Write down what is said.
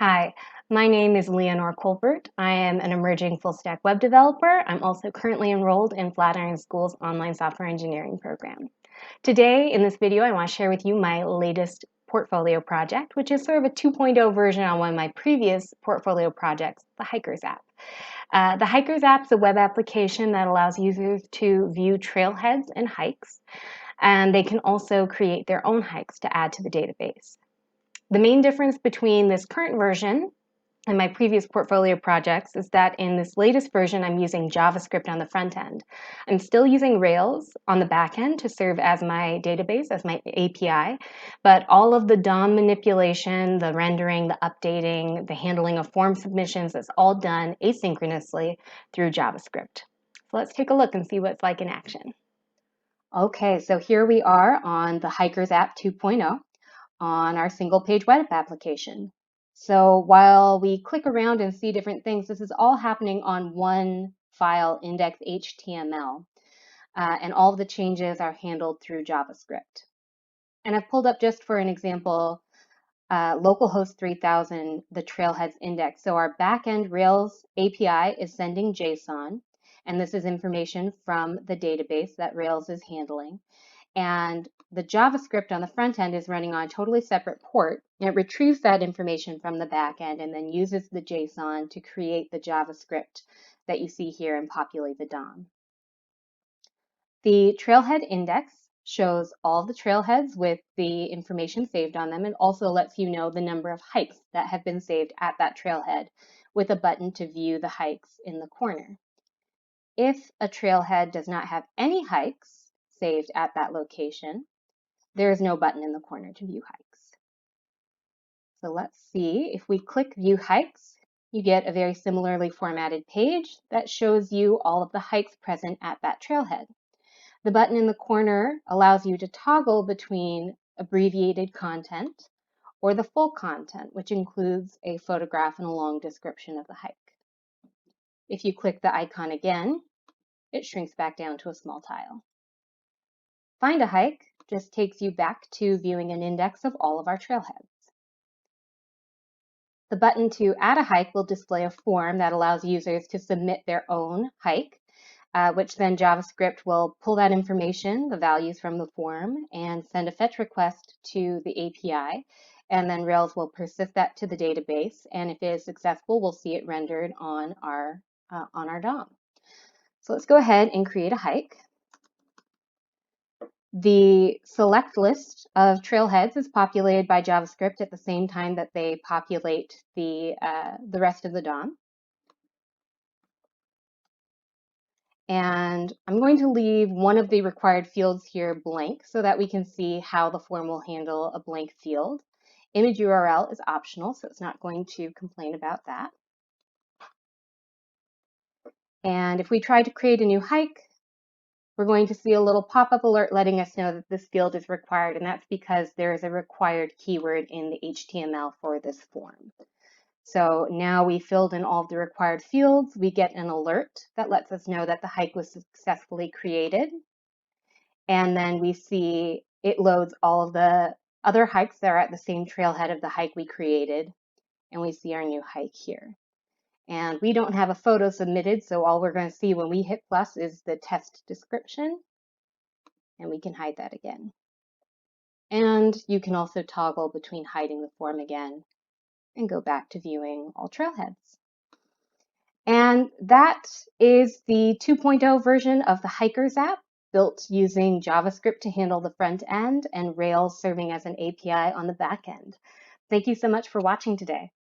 Hi, my name is Leonore Colbert. I am an emerging full-stack web developer. I'm also currently enrolled in Flatiron School's online software engineering program. Today, in this video, I want to share with you my latest portfolio project, which is sort of a 2.0 version on one of my previous portfolio projects, the Hikers app. The Hikers app is a web application that allows users to view trailheads and hikes, and they can also create their own hikes to add to the database. The main difference between this current version and my previous portfolio projects is that in this latest version, I'm using JavaScript on the front end. I'm still using Rails on the back end to serve as my database, as my API, but all of the DOM manipulation, the rendering, the updating, the handling of form submissions is all done asynchronously through JavaScript. So let's take a look and see what it's like in action. Okay, so here we are on the Hikers app 2.0. On our single page web application. So while we click around and see different things, this is all happening on one file, index.html, and all of the changes are handled through JavaScript. And I've pulled up just for an example, localhost 3000, the trailheads index. So our backend Rails API is sending JSON, and this is information from the database that Rails is handling. And the JavaScript on the front end is running on a totally separate port. And it retrieves that information from the back end and then uses the JSON to create the JavaScript that you see here and populate the DOM. The trailhead index shows all the trailheads with the information saved on them and also lets you know the number of hikes that have been saved at that trailhead with a button to view the hikes in the corner. If a trailhead does not have any hikes saved at that location, there is no button in the corner to view hikes. So let's see, if we click View Hikes, you get a very similarly formatted page that shows you all of the hikes present at that trailhead. The button in the corner allows you to toggle between abbreviated content or the full content, which includes a photograph and a long description of the hike. If you click the icon again, it shrinks back down to a small tile. Find a hike just takes you back to viewing an index of all of our trailheads. The button to add a hike will display a form that allows users to submit their own hike, which then JavaScript will pull that information, the values from the form, and send a fetch request to the API. And then Rails will persist that to the database. And if it is successful, we'll see it rendered on our DOM. So let's go ahead and create a hike. The select list of trailheads is populated by JavaScript at the same time that they populate the rest of the DOM. And I'm going to leave one of the required fields here blank so that we can see how the form will handle a blank field. Image URL is optional, so it's not going to complain about that. And if we try to create a new hike, we're going to see a little pop-up alert letting us know that this field is required, and that's because there is a required keyword in the HTML for this form. So now we filled in all of the required fields, we get an alert that lets us know that the hike was successfully created. And then we see it loads all of the other hikes that are at the same trailhead of the hike we created, and we see our new hike here. And we don't have a photo submitted, so all we're going to see when we hit plus is the test description, and we can hide that again. And you can also toggle between hiding the form again and go back to viewing all trailheads. And that is the 2.0 version of the Hikers app, built using JavaScript to handle the front end and Rails serving as an API on the back end. Thank you so much for watching today.